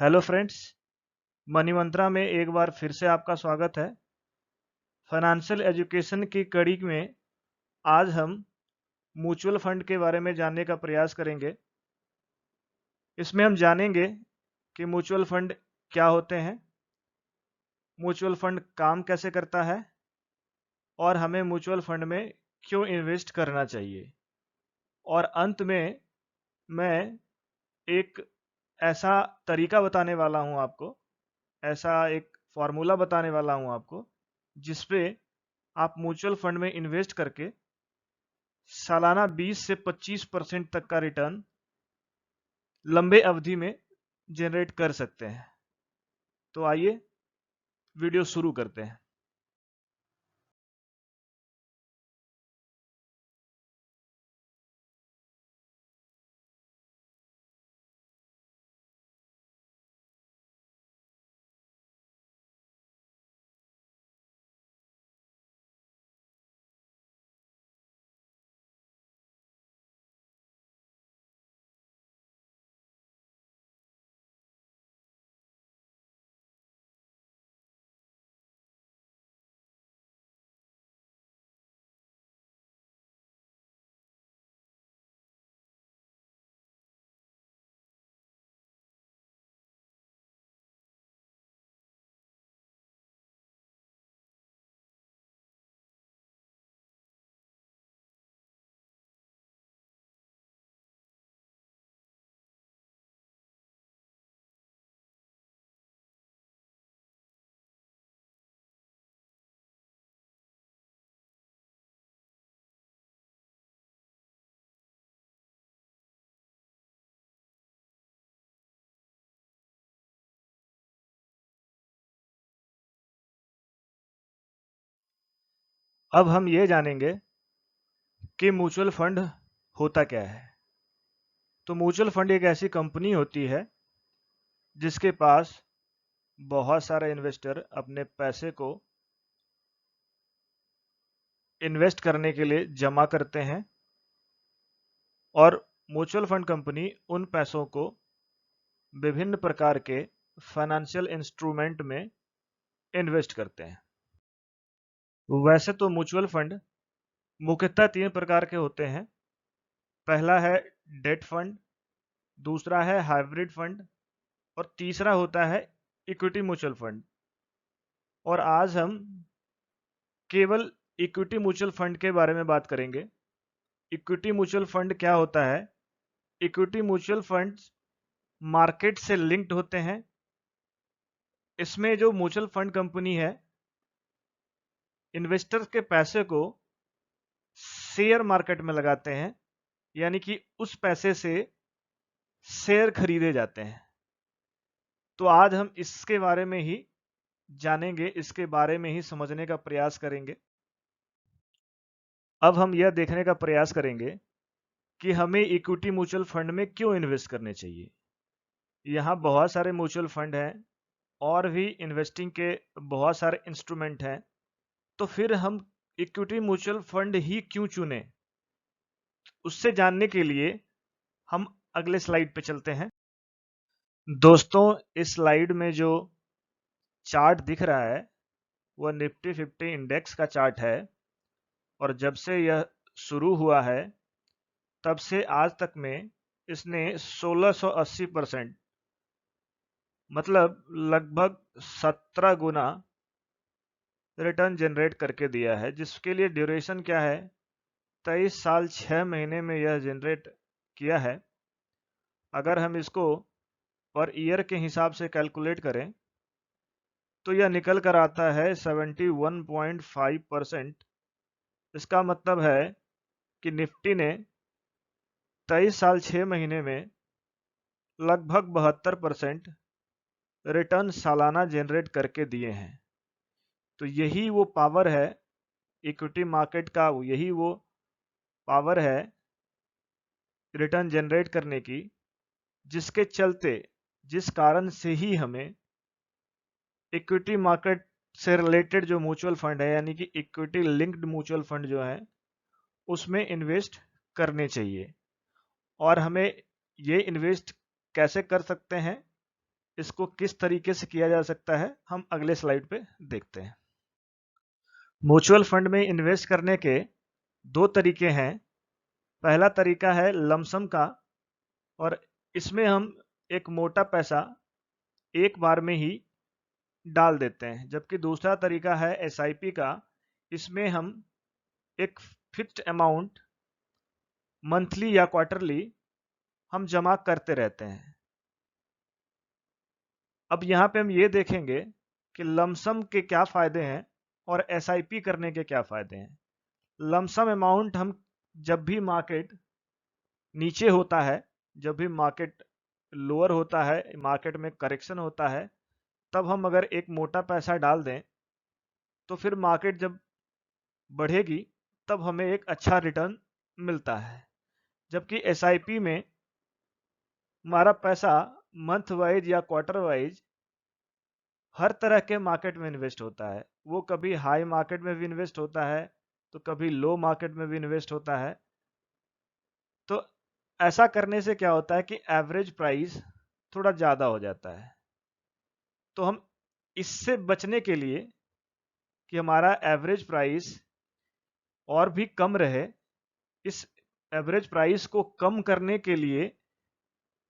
Hello friends, money मंत्रा में एक बार फिर से आपका स्वागत है। फाइनेंशियल एजुकेशन की कड़ी में आज हम म्यूचुअल फंड के बारे में जानने का प्रयास करेंगे। इसमें हम जानेंगे कि म्यूचुअल फंड क्या होते हैं, म्यूचुअल फंड काम कैसे करता है और हमें म्यूचुअल फंड में क्यों इन्वेस्ट करना चाहिए। और अंत में मैं एक ऐसा तरीका बताने वाला हूं आपको, ऐसा एक फॉर्मूला बताने वाला हूं आपको जिसपे आप म्यूचुअल फंड में इन्वेस्ट करके सालाना 20 से 25% तक का रिटर्न लंबे अवधि में जनरेट कर सकते हैं। तो आइए वीडियो शुरू करते हैं। अब हम ये जानेंगे कि म्यूचुअल फंड होता क्या है। तो म्यूचुअल फंड एक ऐसी कंपनी होती है जिसके पास बहुत सारे इन्वेस्टर अपने पैसे को इन्वेस्ट करने के लिए जमा करते हैं और म्यूचुअल फंड कंपनी उन पैसों को विभिन्न प्रकार के फाइनेंशियल इंस्ट्रूमेंट में इन्वेस्ट करते हैं। वैसे तो म्यूचुअल फंड मुख्यतः तीन प्रकार के होते हैं। पहला है डेट फंड, दूसरा है हाइब्रिड फंड और तीसरा होता है इक्विटी म्यूचुअल फंड। और आज हम केवल इक्विटी म्यूचुअल फंड के बारे में बात करेंगे। इक्विटी म्यूचुअल फंड क्या होता है? इक्विटी म्यूचुअल फंड्स मार्केट से लिंक्ड होते हैं। इसमें जो म्यूचुअल फंड कंपनी है, इन्वेस्टर्स के पैसे को शेयर मार्केट में लगाते हैं, यानी कि उस पैसे से शेयर खरीदे जाते हैं। तो आज हम इसके बारे में ही जानेंगे, इसके बारे में ही समझने का प्रयास करेंगे। अब हम यह देखने का प्रयास करेंगे कि हमें इक्विटी म्यूचुअल फंड में क्यों इन्वेस्ट करने चाहिए। यहाँ बहुत सारे म्यूचुअल फंड हैं और भी इन्वेस्टिंग के बहुत सारे इंस्ट्रूमेंट हैं, तो फिर हम इक्विटी म्यूचुअल फंड ही क्यों चुने? उससे जानने के लिए हम अगले स्लाइड पे चलते हैं। दोस्तों, इस स्लाइड में जो चार्ट दिख रहा है वह निफ्टी 50 इंडेक्स का चार्ट है और जब से यह शुरू हुआ है तब से आज तक में इसने 1680%, मतलब लगभग 17 गुना रिटर्न जनरेट करके दिया है, जिसके लिए ड्यूरेशन क्या है? 23 साल 6 महीने में यह जनरेट किया है। अगर हम इसको पर ईयर के हिसाब से कैलकुलेट करें तो यह निकल कर आता है 71.5%। इसका मतलब है कि निफ्टी ने 23 साल 6 महीने में लगभग 72% रिटर्न सालाना जनरेट करके दिए हैं। तो यही वो पावर है इक्विटी मार्केट का, यही वो पावर है रिटर्न जनरेट करने की, जिसके चलते, जिस कारण से ही हमें इक्विटी मार्केट से रिलेटेड जो म्यूचुअल फंड है, यानी कि इक्विटी लिंक्ड म्यूचुअल फंड जो है, उसमें इन्वेस्ट करने चाहिए। और हमें ये इन्वेस्ट कैसे कर सकते हैं? इसको किस तरीके से किया जा सकता है हम अगले स्लाइड पे देखते हैं। म्यूचुअल फंड में इन्वेस्ट करने के दो तरीके हैं। पहला तरीका है लमसम का, और इसमें हम एक मोटा पैसा एक बार में ही डाल देते हैं। जबकि दूसरा तरीका है एसआईपी का, इसमें हम एक फिक्स्ड अमाउंट मंथली या क्वार्टरली हम जमा करते रहते हैं। अब यहाँ पे हम ये देखेंगे कि लमसम के क्या फायदे हैं और एसआईपी करने के क्या फायदे हैं। लमसम अमाउंट हम जब भी मार्केट नीचे होता है, जब भी मार्केट लोअर होता है, मार्केट में करेक्शन होता है, तब हम अगर एक मोटा पैसा डाल दें तो फिर मार्केट जब बढ़ेगी तब हमें एक अच्छा रिटर्न मिलता है। जबकि एसआईपी में हमारा पैसा मंथ वाइज या क्वार्टर वाइज हर तरह के मार्केट में इन्वेस्ट होता है। वो कभी हाई मार्केट में भी इन्वेस्ट होता है तो कभी लो मार्केट में भी इन्वेस्ट होता है। तो ऐसा करने से क्या होता है कि एवरेज प्राइस थोड़ा ज़्यादा हो जाता है। तो हम इससे बचने के लिए कि हमारा एवरेज प्राइस और भी कम रहे, इस एवरेज प्राइस को कम करने के लिए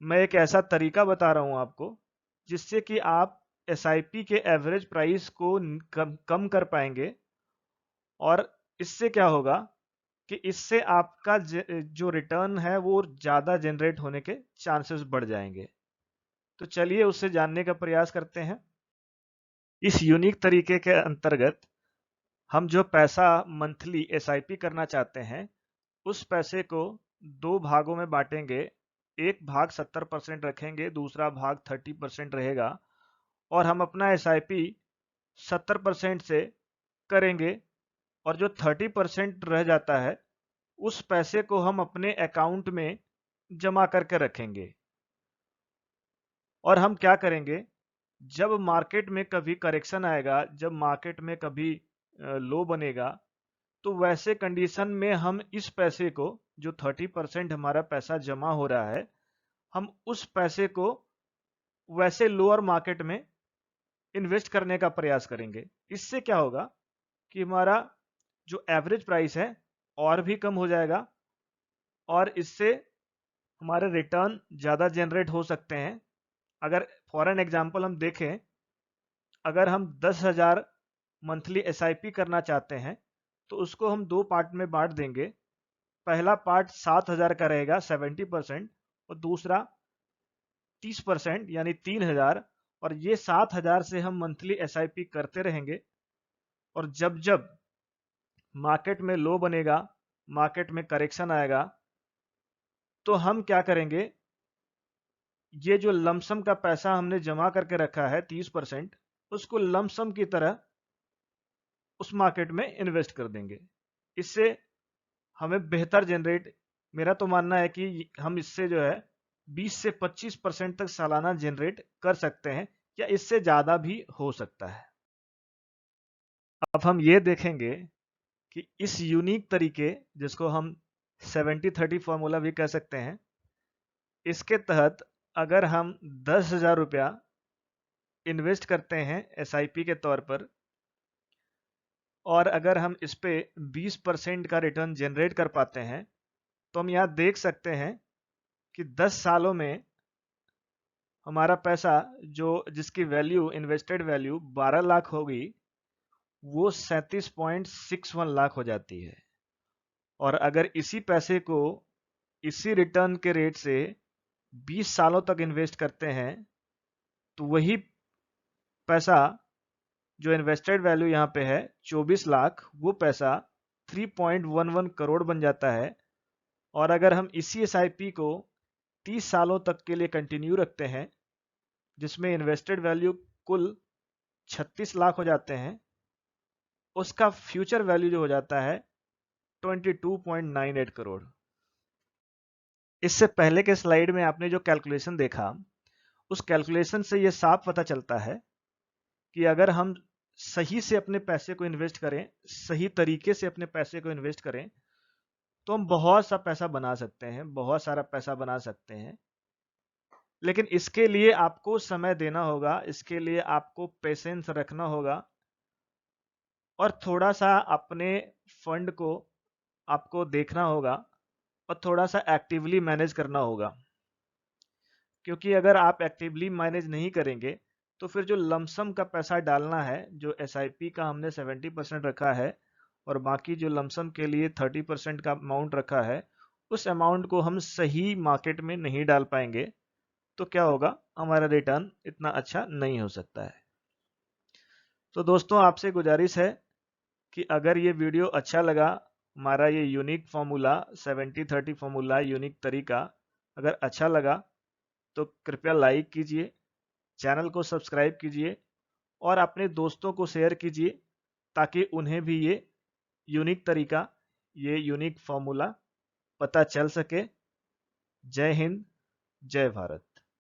मैं एक ऐसा तरीका बता रहा हूं आपको जिससे कि आप एसआईपी के एवरेज प्राइस को कम कर पाएंगे। और इससे क्या होगा कि इससे आपका जो रिटर्न है वो ज़्यादा जनरेट होने के चांसेस बढ़ जाएंगे। तो चलिए उससे जानने का प्रयास करते हैं। इस यूनिक तरीके के अंतर्गत हम जो पैसा मंथली एसआईपी करना चाहते हैं उस पैसे को दो भागों में बांटेंगे। एक भाग 70% रखेंगे, दूसरा भाग 30% रहेगा, और हम अपना एसआईपी 70% से करेंगे, और जो 30% रह जाता है उस पैसे को हम अपने अकाउंट में जमा करके रखेंगे। और हम क्या करेंगे, जब मार्केट में कभी करेक्शन आएगा, जब मार्केट में कभी लो बनेगा, तो वैसे कंडीशन में हम इस पैसे को, जो 30% हमारा पैसा जमा हो रहा है, हम उस पैसे को वैसे लोअर मार्केट में इन्वेस्ट करने का प्रयास करेंगे। इससे क्या होगा कि हमारा जो एवरेज प्राइस है और भी कम हो जाएगा, और इससे हमारे रिटर्न ज़्यादा जनरेट हो सकते हैं। अगर फॉर एन एग्जांपल हम देखें, अगर हम 10,000 मंथली एसआईपी करना चाहते हैं तो उसको हम दो पार्ट में बांट देंगे। पहला पार्ट 7,000 का रहेगा 70%, और दूसरा 30% यानी 3,000। और ये 7,000 से हम मंथली एसआईपी करते रहेंगे, और जब जब मार्केट में लो बनेगा, मार्केट में करेक्शन आएगा, तो हम क्या करेंगे, ये जो लमसम का पैसा हमने जमा करके रखा है 30%, उसको लमसम की तरह उस मार्केट में इन्वेस्ट कर देंगे। इससे हमें बेहतर जनरेट, मेरा तो मानना है कि हम इससे जो है 20 से 25% तक सालाना जनरेट कर सकते हैं, या इससे ज़्यादा भी हो सकता है। अब हम ये देखेंगे कि इस यूनिक तरीके, जिसको हम 70-30 फॉर्मूला भी कह सकते हैं, इसके तहत अगर हम 10,000 रुपया इन्वेस्ट करते हैं एसआईपी के तौर पर, और अगर हम इस पे 20% का रिटर्न जनरेट कर पाते हैं, तो हम यहाँ देख सकते हैं कि 10 सालों में हमारा पैसा, जो जिसकी वैल्यू, इन्वेस्टेड वैल्यू 12 लाख होगी, वो 37.61 लाख हो जाती है। और अगर इसी पैसे को इसी रिटर्न के रेट से 20 सालों तक इन्वेस्ट करते हैं, तो वही पैसा, जो इन्वेस्टेड वैल्यू यहाँ पे है 24 लाख, वो पैसा 3.11 करोड़ बन जाता है। और अगर हम इसी एसआईपी को 30 सालों तक के लिए कंटिन्यू रखते हैं, जिसमें इन्वेस्टेड वैल्यू कुल 36 लाख हो जाते हैं, उसका फ्यूचर वैल्यू जो हो जाता है 22.98 करोड़। इससे पहले के स्लाइड में आपने जो कैलकुलेशन देखा, उस कैलकुलेशन से ये साफ पता चलता है कि अगर हम सही से अपने पैसे को इन्वेस्ट करें, सही तरीके से अपने पैसे को इन्वेस्ट करें, तो हम बहुत सा पैसा बना सकते हैं, बहुत सारा पैसा बना सकते हैं। लेकिन इसके लिए आपको समय देना होगा, इसके लिए आपको पेशेंस रखना होगा और थोड़ा-सा अपने फंड को आपको देखना होगा और थोड़ा-सा एक्टिवली मैनेज करना होगा। क्योंकि अगर आप एक्टिवली मैनेज नहीं करेंगे, तो फिर जो लमसम का पैसा डालना है, जो एसआईपी का हमने 70% रखा है और बाकी जो लमसम के लिए 30% का अमाउंट रखा है, उस अमाउंट को हम सही मार्केट में नहीं डाल पाएंगे, तो क्या होगा, हमारा रिटर्न इतना अच्छा नहीं हो सकता है। तो दोस्तों, आपसे गुजारिश है कि अगर ये वीडियो अच्छा लगा, हमारा ये यूनिक फॉर्मूला 70-30 फॉर्मूला, यूनिक तरीका अगर अच्छा लगा, तो कृपया लाइक कीजिए, चैनल को सब्सक्राइब कीजिए और अपने दोस्तों को शेयर कीजिए ताकि उन्हें भी ये यूनिक तरीका, ये यूनिक फॉर्मूला पता चल सके। जय हिंद, जय भारत।